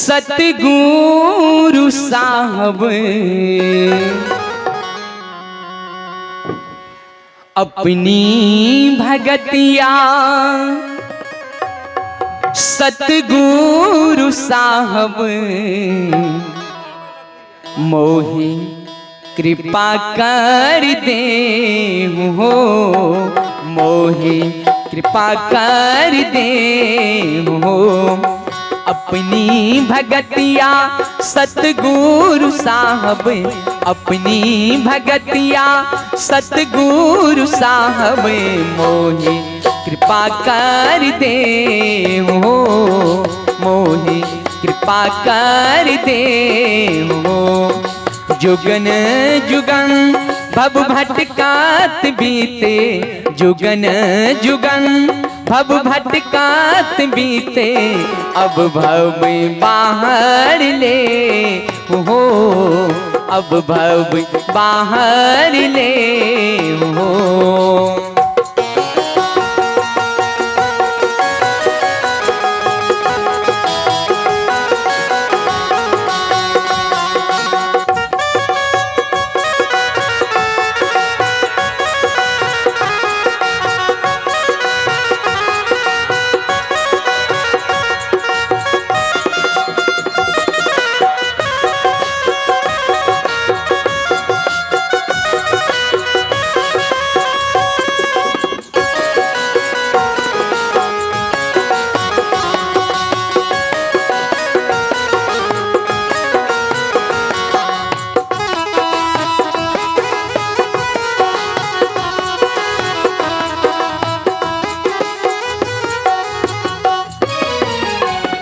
सतगुरु साहब अपनी भगतिया, सतगुरु साहब मोहि कृपा कर दे हो, मोहि कृपा कर दे हो। अपनी भगतिया सतगुरु साहब, अपनी भगतिया सतगुरु साहब मोहि कृपा कर दे हो, मोहि कृपा कर दे हो। जुगन जुगन भव भटकात बीते, जुगन जुगन भव भटकात बीते, अब भव बाहर ले हो, अब भव बाहर ले हो।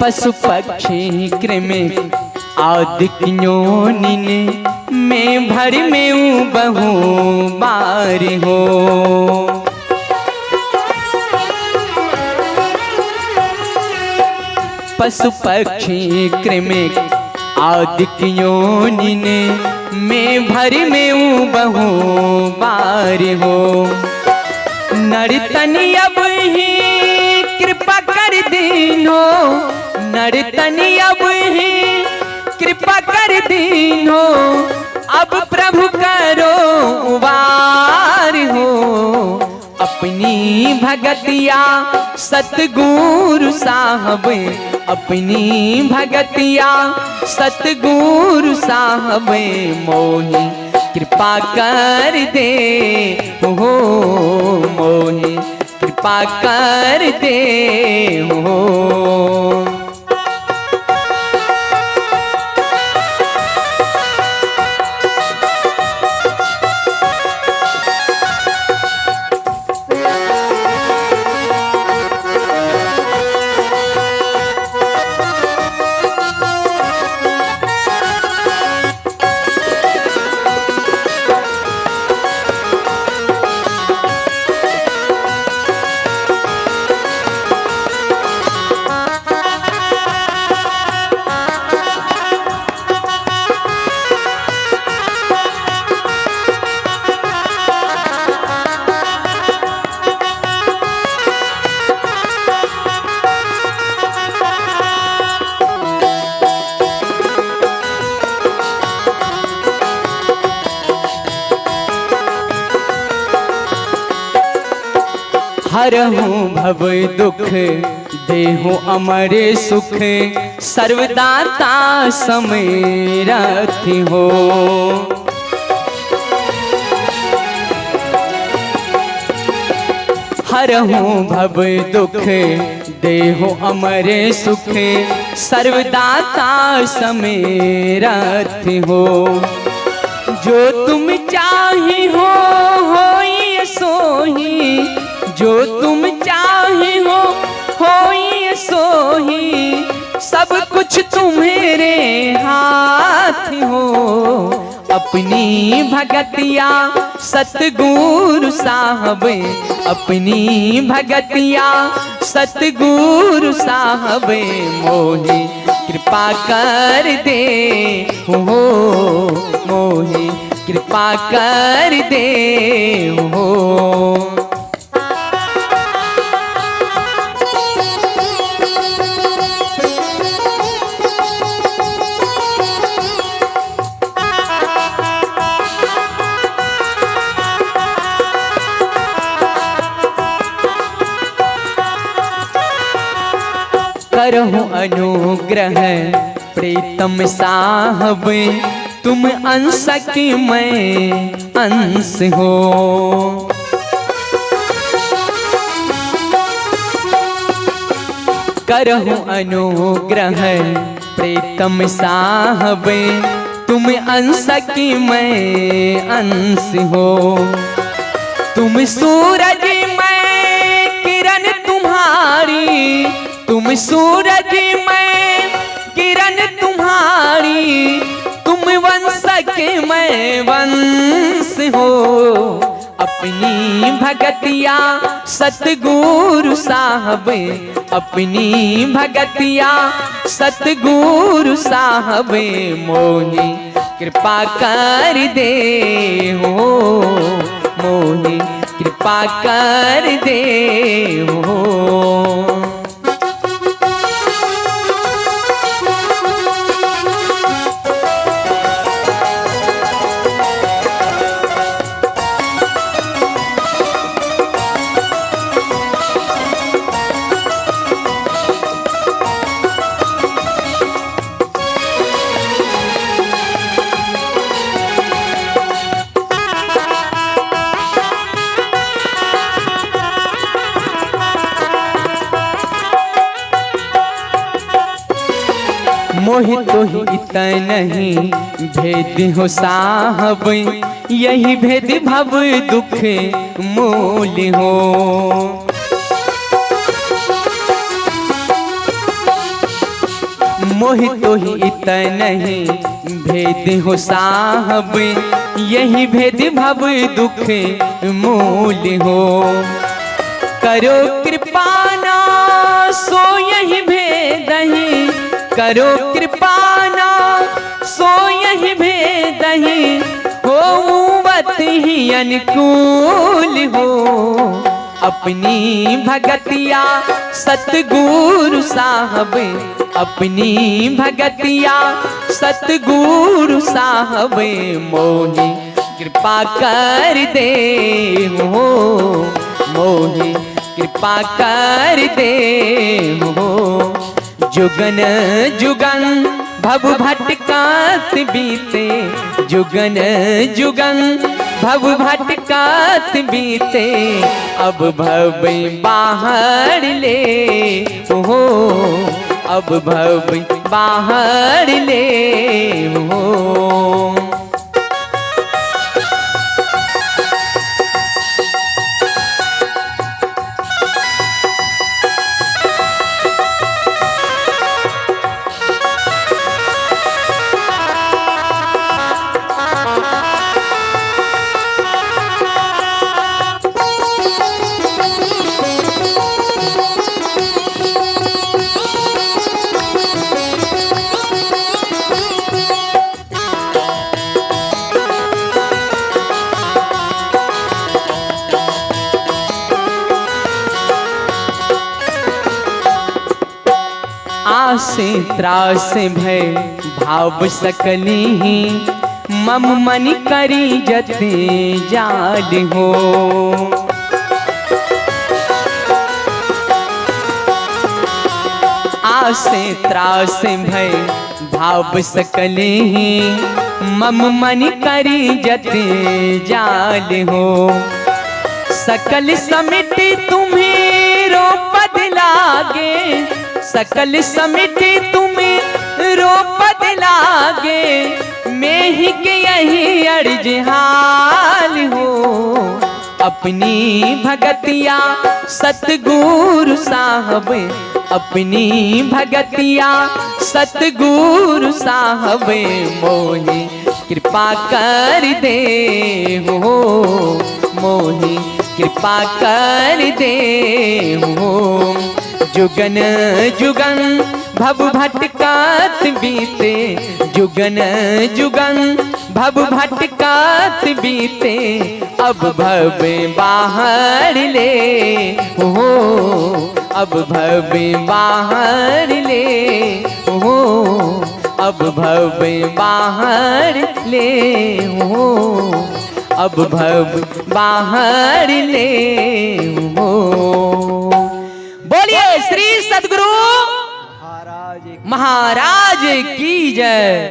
पशु पक्षी कृमि आदि योनिन में भर में बहु बार हो। पशु पक्षी कृमि आदि योनिन में भर में बहु बार हो। नर्तन अब ही कृपा कर दीनो, नर्तन अब ही कृपा कर दीनो, अब प्रभु करो उबार हो। अपनी भगतिया सतगुरु साहब, अपनी भगतिया सतगुरु साहब मोहि कृपा कर दे हो, मोहि कृपा कर दे हो। हरहूँ भव दुख देहु अमर सुख, सर्वदाता समरथ हो। हरहूँ भव दुख देहु अमर सुख, सर्वदाता समरथ हो। जो तुम चाहे हो होई सोही, जो तुम चाहे हो होई सोही, सब कुछ तुम्हारे हाथ हो। अपनी भगतिया सतगुरु साहब, अपनी भगतिया सतगुरु साहब मोहि कृपा कर दे हो, मोहि कृपा कर दे हो। करहु अनुग्रह प्रीतम साहब, तुम अंश की मैं अंश हो। करहु अनुग्रह प्रीतम साहब, तुम अंश की मैं अंश हो। तुम सूरज मैं किरण तुम्हारी, तुम सूरज मैं किरण तुम्हारी, तुम वंश के मैं वंश हो। अपनी भगतिया सतगुरु साहब, अपनी भगतिया सतगुरु साहब, मोहि कृपा कर दे हो, मोहि कृपा कर दे हो। मोहि तो ही इतना नहीं भेद हो साहब, यही भेद भव दुख मूल हो। मोहि तो ही इतना नहीं भेद हो साहब, यही भेद भव दुख मूल हो। करो कृपा ना सो यही भेद ही, करो कृपा ना सो यही भेद ही, होवत ही अनुकूल हो। अपनी भगतिया सतगुरु साहब, अपनी भगतिया सतगुरु साहब, मोहि कृपा कर दे हो, मोहि कृपा कर दे हो। जुगन जुगन भव भटकात बीते, जुगन जुगन भव भटकात बीते, अब भव बाहर ले हो, अब भव बाहर ले हो। आसे त्रास भय भाव सकली ही, मम मन करी जते जाल हो। आसे त्रास भय भाव सकली ही, मम मन करी जते जाल हो। सकल समिट तुम्हें रो पद लागे, सकल समिट तुम्हें रो पद लागे, मैं ही के यही अर्ज हाल हो। अपनी भगतिया सतगुरु साहब, अपनी भगतिया सतगुरु साहब, मोहि कृपा कर दे हो, मोहि कृपा कर दे हो। जुगन जुगन भव भटकात बीते, जुगन जुगन भव भटकात बीते, अब भव बाहर ले हो, अब भव बाहर ले हो, अब भव बाहर ले हो, अब भव बाहर ले हो। बोलिए श्री सद्गुरु महाराज की जय।